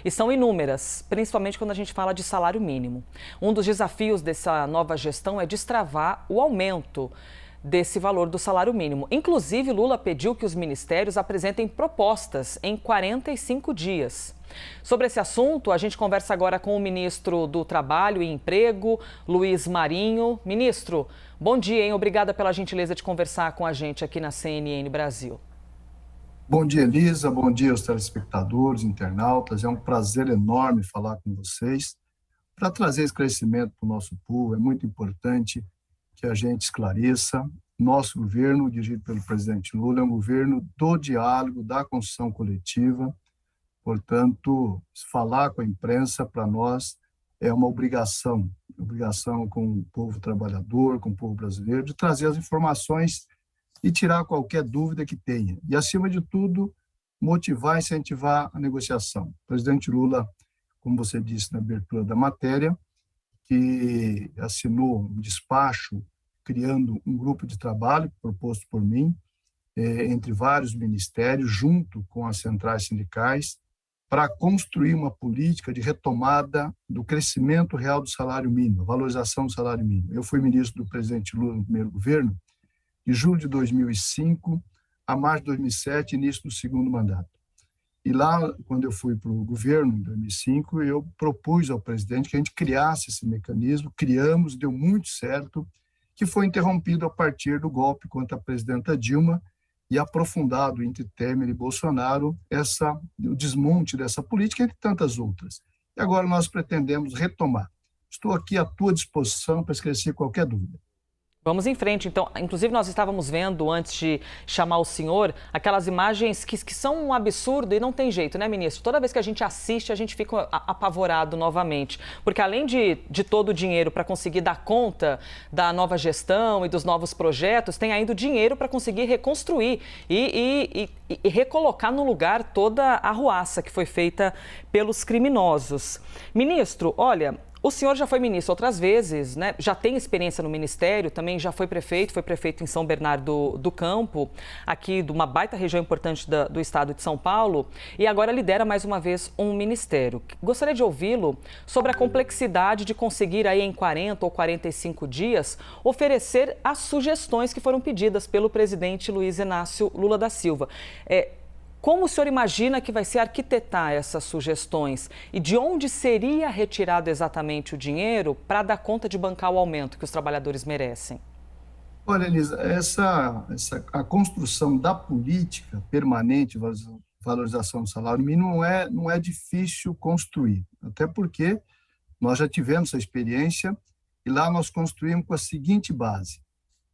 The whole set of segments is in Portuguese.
e são inúmeras, principalmente quando a gente fala de salário mínimo. Um dos desafios dessa nova gestão é destravar o aumento desse valor do salário mínimo. Inclusive, Lula pediu que os ministérios apresentem propostas em 45 dias. Sobre esse assunto, a gente conversa agora com o ministro do Trabalho e Emprego, Luiz Marinho. Ministro, bom dia, hein? Obrigada pela gentileza de conversar com a gente aqui na CNN Brasil. Bom dia, Elisa. Bom dia aos telespectadores, internautas. É um prazer enorme falar com vocês para trazer esclarecimento para o nosso povo. É muito importante que a gente esclareça. Nosso governo, dirigido pelo presidente Lula, é um governo do diálogo, da construção coletiva. Portanto, falar com a imprensa, para nós, é uma obrigação com o povo trabalhador, com o povo brasileiro, de trazer as informações e tirar qualquer dúvida que tenha. E, acima de tudo, motivar e incentivar a negociação. O presidente Lula, como você disse na abertura da matéria, que assinou um despacho criando um grupo de trabalho proposto por mim, entre vários ministérios, junto com as centrais sindicais, para construir uma política de retomada do crescimento real do salário mínimo, valorização do salário mínimo. Eu fui ministro do presidente Lula no primeiro governo, de julho de 2005 a março de 2007, início do segundo mandato. E lá, quando eu fui para o governo, em 2005, eu propus ao presidente que a gente criasse esse mecanismo, criamos, deu muito certo, que foi interrompido a partir do golpe contra a presidenta Dilma e aprofundado entre Temer e Bolsonaro o desmonte dessa política, entre tantas outras. E agora nós pretendemos retomar. Estou aqui à tua disposição para esclarecer qualquer dúvida. Vamos em frente, então. Inclusive, nós estávamos vendo, antes de chamar o senhor, aquelas imagens que são um absurdo e não tem jeito, né, ministro? Toda vez que a gente assiste, a gente fica apavorado novamente. Porque além de todo o dinheiro para conseguir dar conta da nova gestão e dos novos projetos, tem ainda o dinheiro para conseguir reconstruir e recolocar no lugar toda a arruaça que foi feita pelos criminosos. Ministro, olha, o senhor já foi ministro outras vezes, né? Já tem experiência no ministério, também já foi prefeito em São Bernardo do Campo, aqui de uma baita região importante do estado de São Paulo, e agora lidera mais uma vez um ministério. Gostaria de ouvi-lo sobre a complexidade de conseguir aí em 40 ou 45 dias oferecer as sugestões que foram pedidas pelo presidente Luiz Inácio Lula da Silva. Como o senhor imagina que vai ser arquitetar essas sugestões e de onde seria retirado exatamente o dinheiro para dar conta de bancar o aumento que os trabalhadores merecem? Olha, Elisa, a construção da política permanente, valorização do salário mínimo, não é difícil construir, até porque nós já tivemos essa experiência e lá nós construímos com a seguinte base: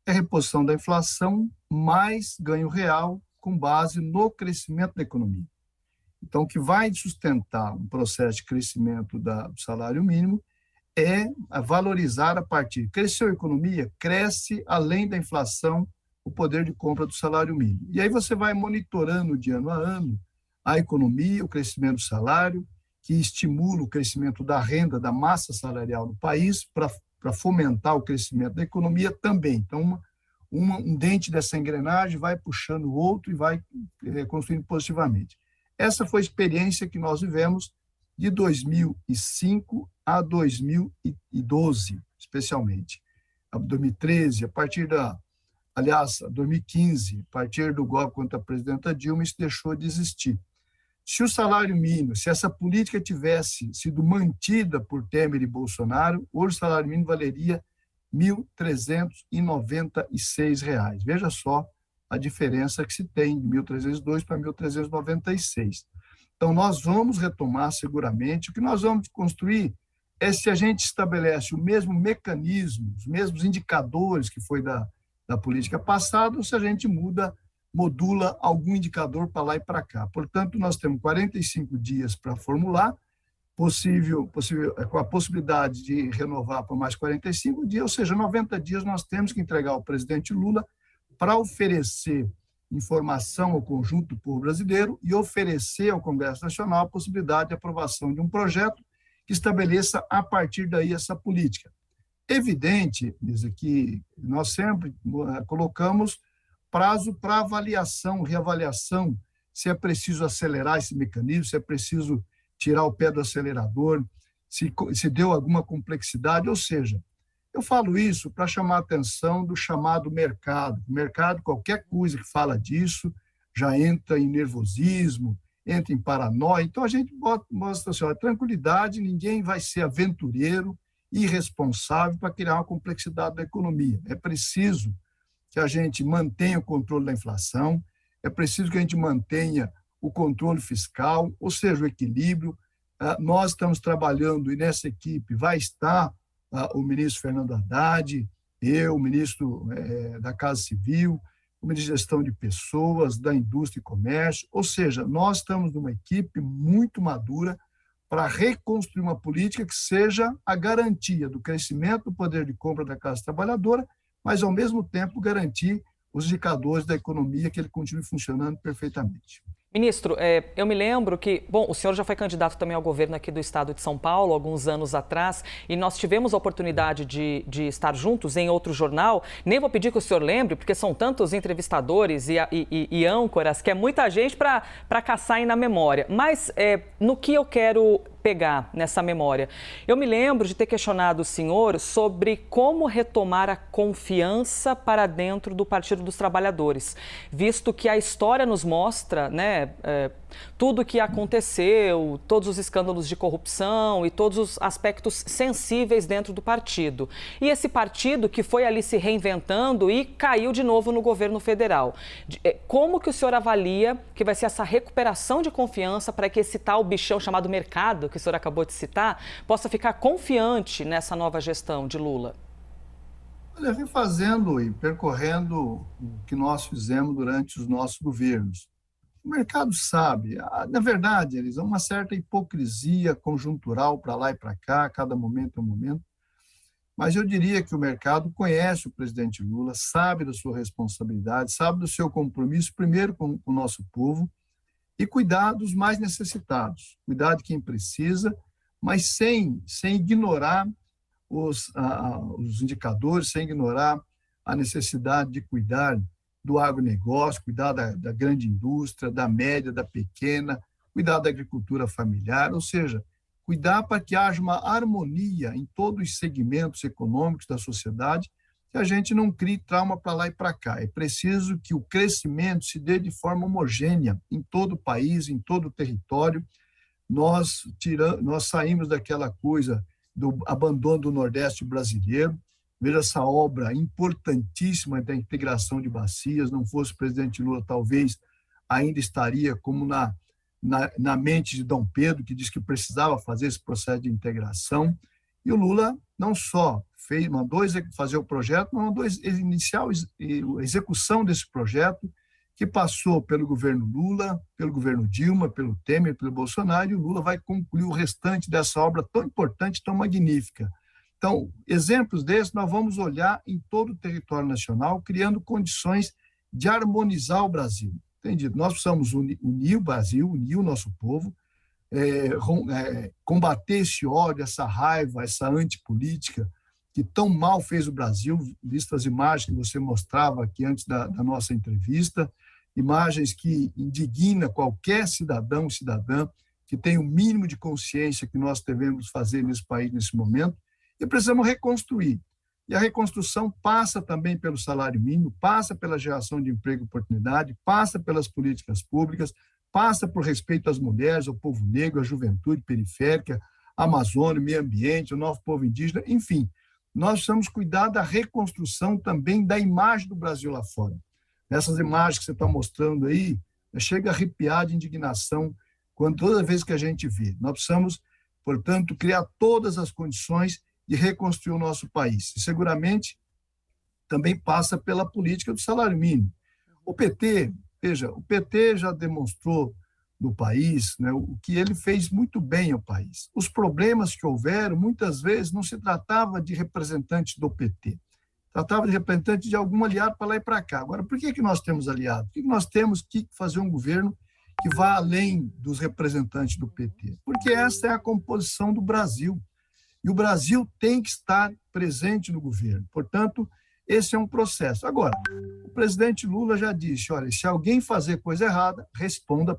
é a reposição da inflação mais ganho real, com base no crescimento da economia. Então, o que vai sustentar um processo de crescimento do salário mínimo é valorizar a partir. Cresceu a economia, cresce além da inflação o poder de compra do salário mínimo. E aí você vai monitorando de ano a ano a economia, o crescimento do salário, que estimula o crescimento da renda, da massa salarial no país, para fomentar o crescimento da economia também. Então, um dente dessa engrenagem vai puxando o outro e vai construindo positivamente. Essa foi a experiência que nós vivemos de 2005 a 2012, especialmente. A 2013, 2015, a partir do golpe contra a presidenta Dilma, isso deixou de existir. Se o salário mínimo, se essa política tivesse sido mantida por Temer e Bolsonaro, hoje o salário mínimo valeria R$ 1.396. Veja só a diferença que se tem de 1.302 para 1.396. Então, nós vamos retomar seguramente. O que nós vamos construir é se a gente estabelece o mesmo mecanismo, os mesmos indicadores que foi da política passada, ou se a gente modula algum indicador para lá e para cá. Portanto, nós temos 45 dias para formular, com a possibilidade de renovar por mais 45 dias, ou seja, 90 dias nós temos que entregar ao presidente Lula para oferecer informação ao conjunto do povo brasileiro e oferecer ao Congresso Nacional a possibilidade de aprovação de um projeto que estabeleça a partir daí essa política. Evidente, Lisa, que nós sempre colocamos prazo para avaliação, reavaliação, se é preciso acelerar esse mecanismo, se é preciso tirar o pé do acelerador, se deu alguma complexidade, ou seja, eu falo isso para chamar a atenção do chamado mercado. O mercado, qualquer coisa que fala disso, já entra em nervosismo, entra em paranoia. Então, a gente mostra assim, tranquilidade, ninguém vai ser aventureiro, irresponsável para criar uma complexidade da economia. É preciso que a gente mantenha o controle da inflação, é preciso que a gente mantenha o controle fiscal, ou seja, o equilíbrio. Nós estamos trabalhando, e nessa equipe vai estar o ministro Fernando Haddad, eu, o ministro da Casa Civil, o ministro de Gestão de Pessoas, da Indústria e Comércio, ou seja, nós estamos numa equipe muito madura para reconstruir uma política que seja a garantia do crescimento do poder de compra da classe trabalhadora, mas, ao mesmo tempo, garantir os indicadores da economia, que ele continue funcionando perfeitamente. Ministro, eu me lembro que, bom, o senhor já foi candidato também ao governo aqui do estado de São Paulo, alguns anos atrás, e nós tivemos a oportunidade de estar juntos em outro jornal. Nem vou pedir que o senhor lembre, porque são tantos entrevistadores e âncoras, que é muita gente para caçar aí na memória. Mas no que eu quero pegar nessa memória? Eu me lembro de ter questionado o senhor sobre como retomar a confiança para dentro do Partido dos Trabalhadores, visto que a história nos mostra, né, tudo o que aconteceu, todos os escândalos de corrupção e todos os aspectos sensíveis dentro do partido. E esse partido que foi ali se reinventando e caiu de novo no governo federal. Como que o senhor avalia que vai ser essa recuperação de confiança para que esse tal bichão chamado mercado, que o senhor acabou de citar, possa ficar confiante nessa nova gestão de Lula? Olha, vem fazendo e percorrendo o que nós fizemos durante os nossos governos. O mercado sabe, na verdade, eles há uma certa hipocrisia conjuntural para lá e para cá, cada momento é um momento, mas eu diria que o mercado conhece o presidente Lula, sabe da sua responsabilidade, sabe do seu compromisso, primeiro com o nosso povo, e cuidar dos mais necessitados, cuidar de quem precisa, mas sem ignorar os indicadores, sem ignorar a necessidade de cuidar do agronegócio, cuidar da grande indústria, da média, da pequena, cuidar da agricultura familiar, ou seja, cuidar para que haja uma harmonia em todos os segmentos econômicos da sociedade, que a gente não crie trauma para lá e para cá. É preciso que o crescimento se dê de forma homogênea em todo o país, em todo o território. Nós saímos daquela coisa do abandono do Nordeste brasileiro. Veja essa obra importantíssima da integração de bacias. Não fosse o presidente Lula, talvez ainda estaria como na mente de Dom Pedro, que disse que precisava fazer esse processo de integração. E o Lula não só mandou fazer o projeto, mas mandou iniciar a execução desse projeto, que passou pelo governo Lula, pelo governo Dilma, pelo Temer, pelo Bolsonaro, e o Lula vai concluir o restante dessa obra tão importante, tão magnífica. Então, exemplos desses nós vamos olhar em todo o território nacional, criando condições de harmonizar o Brasil. Entendido? Nós precisamos unir o Brasil, unir o nosso povo, combater esse ódio, essa raiva, essa antipolítica que tão mal fez o Brasil, visto as imagens que você mostrava aqui antes da nossa entrevista, imagens que indignam qualquer cidadão, cidadã, que tem o mínimo de consciência que nós devemos fazer nesse país nesse momento, e precisamos reconstruir. E a reconstrução passa também pelo salário mínimo, passa pela geração de emprego e oportunidade, passa pelas políticas públicas, passa por respeito às mulheres, ao povo negro, à juventude periférica, à Amazônia, meio ambiente, ao novo povo indígena, enfim. Nós precisamos cuidar da reconstrução também da imagem do Brasil lá fora. Nessas imagens que você está mostrando aí, chega a arrepiar de indignação toda vez que a gente vê. Nós precisamos, portanto, criar todas as condições de reconstruir o nosso país. E seguramente também passa pela política do salário mínimo. O PT, veja, o PT já demonstrou no país, né, o que ele fez muito bem ao país. Os problemas que houveram, muitas vezes, não se tratava de representante do PT, tratava de representante de algum aliado para lá e para cá. Agora, por que nós temos aliados? Por que nós temos que fazer um governo que vá além dos representantes do PT? Porque essa é a composição do Brasil. E o Brasil tem que estar presente no governo. Portanto, esse é um processo. Agora, o presidente Lula já disse, olha, se alguém fazer coisa errada, responda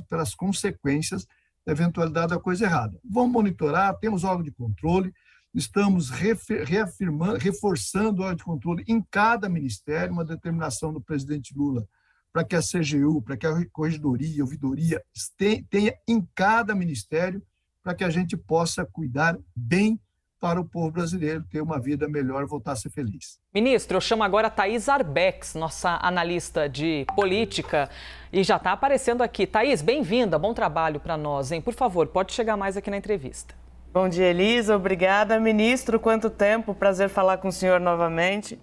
pelas consequências na eventualidade da coisa errada. Vamos monitorar, temos órgão de controle, estamos reforçando o órgão de controle em cada ministério, uma determinação do presidente Lula para que a CGU, para que a Corregedoria, a Ouvidoria tenha em cada ministério, para que a gente possa cuidar bem para o povo brasileiro ter uma vida melhor, voltar a ser feliz. Ministro, eu chamo agora a Thaís Arbex, nossa analista de política, e já está aparecendo aqui. Thaís, bem-vinda, bom trabalho para nós, hein? Por favor, pode chegar mais aqui na entrevista. Bom dia, Elisa. Obrigada. Ministro, quanto tempo? Prazer falar com o senhor novamente.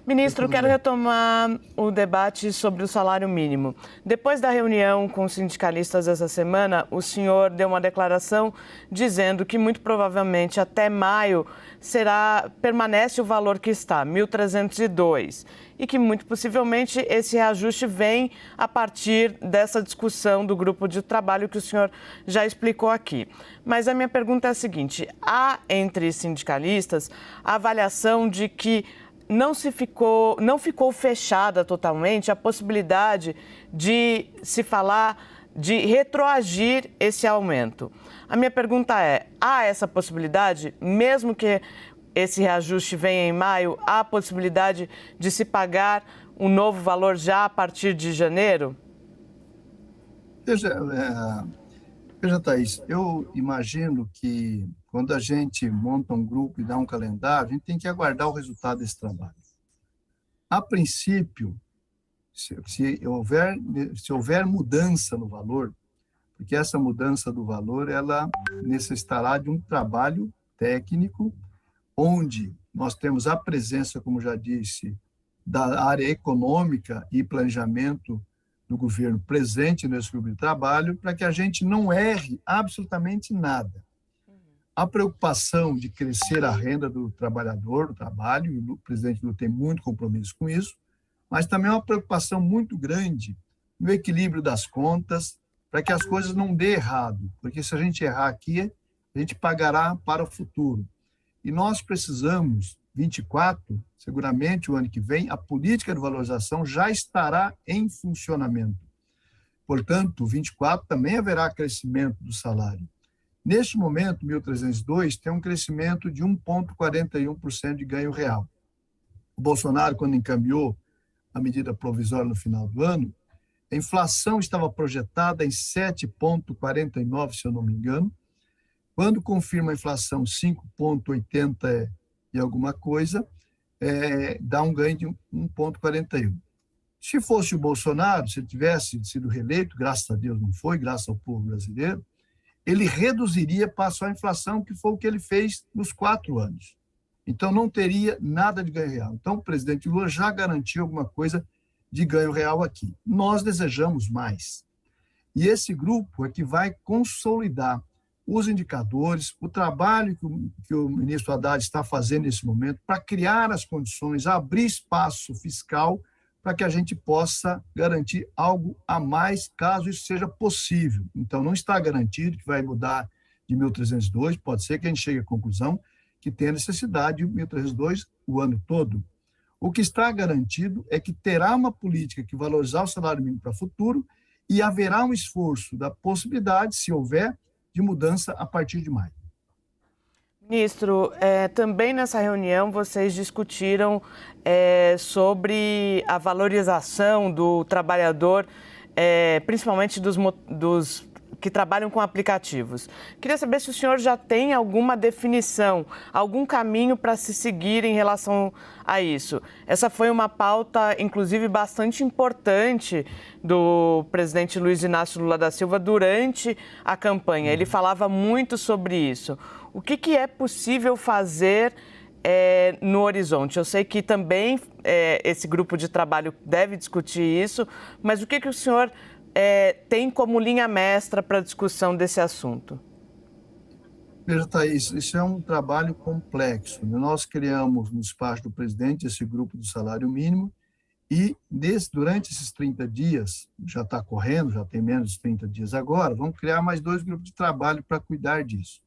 Ministro, quero retomar o debate sobre o salário mínimo. Depois da reunião com os sindicalistas essa semana, o senhor deu uma declaração dizendo que muito provavelmente até maio permanece o valor que está, 1.302, e que muito possivelmente esse reajuste vem a partir dessa discussão do grupo de trabalho que o senhor já explicou aqui. Mas a minha pergunta é a seguinte: há entre sindicalistas a avaliação de que não ficou fechada totalmente a possibilidade de se falar de retroagir esse aumento. A minha pergunta é: há essa possibilidade, mesmo que esse reajuste venha em maio, há a possibilidade de se pagar um novo valor já a partir de janeiro? Veja, Thaís, eu imagino que quando a gente monta um grupo e dá um calendário, a gente tem que aguardar o resultado desse trabalho. A princípio, se houver mudança no valor, porque essa mudança do valor ela necessitará de um trabalho técnico, onde nós temos a presença, como já disse, da área econômica e planejamento do governo presente nesse grupo de trabalho, para que a gente não erre absolutamente nada. A preocupação de crescer a renda do trabalhador, do trabalho, e o presidente Lula tem muito compromisso com isso, mas também uma preocupação muito grande no equilíbrio das contas, para que as coisas não dêem errado, porque se a gente errar aqui, a gente pagará para o futuro. E nós precisamos, 24, seguramente o ano que vem, a política de valorização já estará em funcionamento. Portanto, 24 também haverá crescimento do salário. Neste momento, 1.302 tem um crescimento de 1,41% de ganho real. O Bolsonaro, quando encaminhou a medida provisória no final do ano, a inflação estava projetada em 7,49%, se eu não me engano. Quando confirma a inflação 5,80 e alguma coisa, dá um ganho de 1,41%. Se fosse o Bolsonaro, se ele tivesse sido reeleito, graças a Deus não foi, graças ao povo brasileiro, ele reduziria para só a inflação, que foi o que ele fez nos 4 anos. Então, não teria nada de ganho real. Então, o presidente Lula já garantiu alguma coisa de ganho real aqui. Nós desejamos mais. E esse grupo é que vai consolidar os indicadores, o trabalho que o ministro Haddad está fazendo nesse momento para criar as condições, abrir espaço fiscal para que a gente possa garantir algo a mais, caso isso seja possível. Então, não está garantido que vai mudar de 1.302, pode ser que a gente chegue à conclusão que tem necessidade de 1.302 o ano todo. O que está garantido é que terá uma política que valorizar o salário mínimo para o futuro e haverá um esforço da possibilidade, se houver, de mudança a partir de maio. Ministro, também nessa reunião vocês discutiram sobre a valorização do trabalhador, principalmente dos que trabalham com aplicativos. Queria saber se o senhor já tem alguma definição, algum caminho para se seguir em relação a isso. Essa foi uma pauta, inclusive, bastante importante do presidente Luiz Inácio Lula da Silva durante a campanha. Ele falava muito sobre isso. O que é possível fazer no horizonte? Eu sei que também esse grupo de trabalho deve discutir isso, mas o que o senhor tem como linha mestra para a discussão desse assunto? Veja, Thaís, isso é um trabalho complexo. Nós criamos, no espaço do presidente, esse grupo do salário mínimo e, durante esses 30 dias, já está correndo, já tem menos de 30 dias agora, vamos criar mais 2 grupos de trabalho para cuidar disso.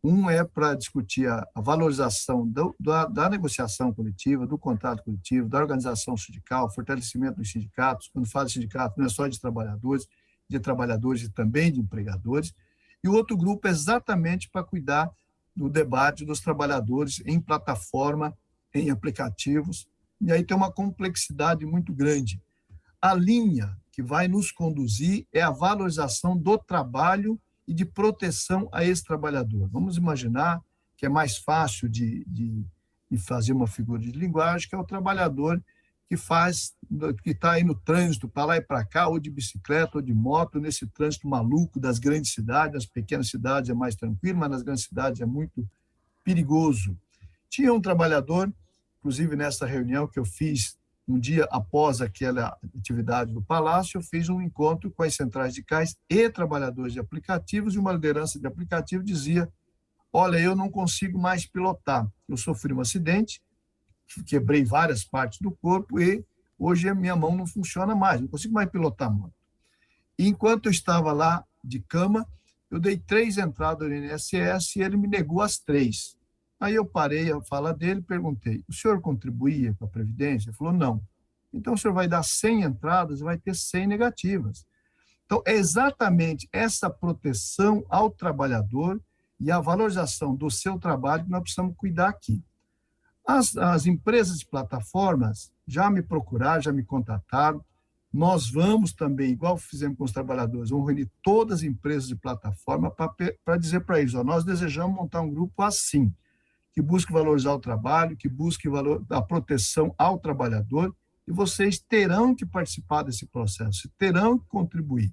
Um é para discutir a valorização da negociação coletiva, do contrato coletivo, da organização sindical, fortalecimento dos sindicatos. Quando fala de sindicato, não é só de trabalhadores e também de empregadores. e o outro grupo exatamente para cuidar do debate dos trabalhadores em plataforma, em aplicativos, e aí tem uma complexidade muito grande. A linha que vai nos conduzir é a valorização do trabalho e de proteção a esse trabalhador. Vamos imaginar que é mais fácil de fazer uma figura de linguagem, que é o trabalhador que está aí no trânsito, para lá e para cá, ou de bicicleta, ou de moto, nesse trânsito maluco das grandes cidades. Nas pequenas cidades é mais tranquilo, mas nas grandes cidades é muito perigoso. Tinha um trabalhador, inclusive nessa reunião que eu fiz um dia após aquela atividade do Palácio, eu fiz um encontro com as centrais de cais e trabalhadores de aplicativos, e uma liderança de aplicativo dizia: olha, eu não consigo mais pilotar, eu sofri um acidente, quebrei várias partes do corpo e hoje a minha mão não funciona mais, não consigo mais pilotar a moto. E enquanto eu estava lá de cama, eu dei 3 entradas no INSS e ele me negou as 3. Aí eu parei a fala dele e perguntei: o senhor contribuía com a Previdência? Ele falou: não. Então o senhor vai dar 100 entradas e vai ter 100 negativas. Então é exatamente essa proteção ao trabalhador e a valorização do seu trabalho que nós precisamos cuidar aqui. As empresas de plataformas já me procuraram, já me contataram. Nós vamos também, igual fizemos com os trabalhadores, vamos reunir todas as empresas de plataforma para dizer para eles: ó, nós desejamos montar um grupo assim, que busque valorizar o trabalho, que busque a proteção ao trabalhador, e vocês terão que participar desse processo, terão que contribuir.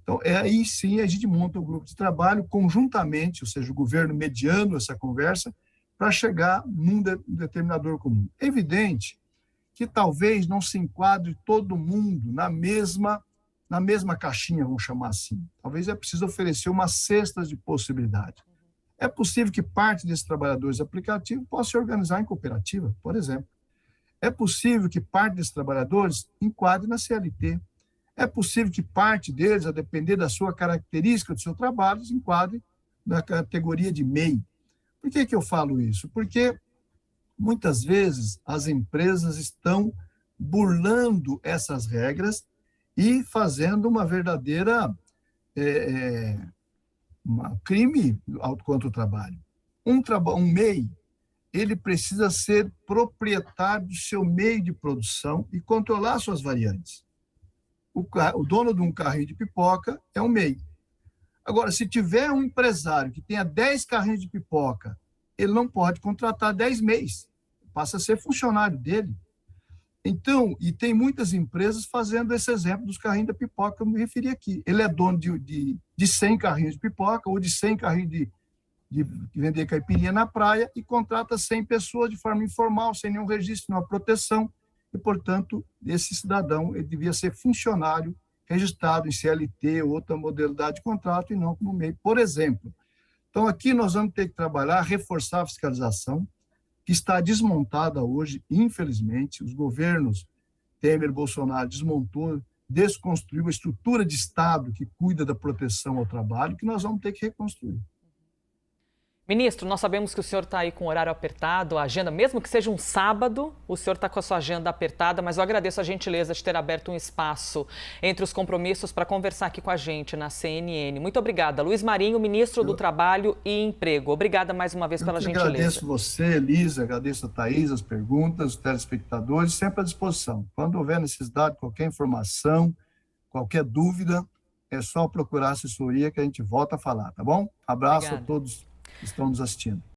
Então, aí sim a gente monta um grupo de trabalho conjuntamente, ou seja, o governo mediando essa conversa, para chegar num determinador comum. É evidente que talvez não se enquadre todo mundo na mesma caixinha, vamos chamar assim. Talvez é preciso oferecer uma cesta de possibilidade. É possível que parte desses trabalhadores de aplicativo possa se organizar em cooperativa, por exemplo. É possível que parte desses trabalhadores enquadre na CLT. É possível que parte deles, a depender da sua característica, do seu trabalho, se enquadre na categoria de MEI. Por que eu falo isso? Porque muitas vezes as empresas estão burlando essas regras e fazendo uma verdadeira crime contra o trabalho. Um MEI, ele precisa ser proprietário do seu meio de produção e controlar suas variantes. O dono de um carrinho de pipoca é um MEI. Agora, se tiver um empresário que tenha 10 carrinhos de pipoca, ele não pode contratar 10 MEIs, passa a ser funcionário dele. Então, e tem muitas empresas fazendo esse exemplo dos carrinhos da pipoca que eu me referi aqui. Ele é dono de 100 carrinhos de pipoca ou de 100 carrinhos de vender caipirinha na praia e contrata 100 pessoas de forma informal, sem nenhum registro, nenhuma proteção. E, portanto, esse cidadão ele devia ser funcionário registrado em CLT ou outra modalidade de contrato e não como MEI, por exemplo. Então, aqui nós vamos ter que trabalhar, reforçar a fiscalização, que está desmontada hoje, infelizmente. Os governos Temer e Bolsonaro desconstruiu a estrutura de Estado que cuida da proteção ao trabalho, que nós vamos ter que reconstruir. Ministro, nós sabemos que o senhor está aí com o horário apertado, a agenda, mesmo que seja um sábado, o senhor está com a sua agenda apertada, mas eu agradeço a gentileza de ter aberto um espaço entre os compromissos para conversar aqui com a gente na CNN. Muito obrigada. Luiz Marinho, ministro do Trabalho e Emprego. Obrigada mais uma vez pela gentileza. Agradeço você, Elisa, agradeço a Thaís, as perguntas, os telespectadores, sempre à disposição. Quando houver necessidade, qualquer informação, qualquer dúvida, é só procurar a assessoria que a gente volta a falar, tá bom? Abraço a todos que estão nos assistindo.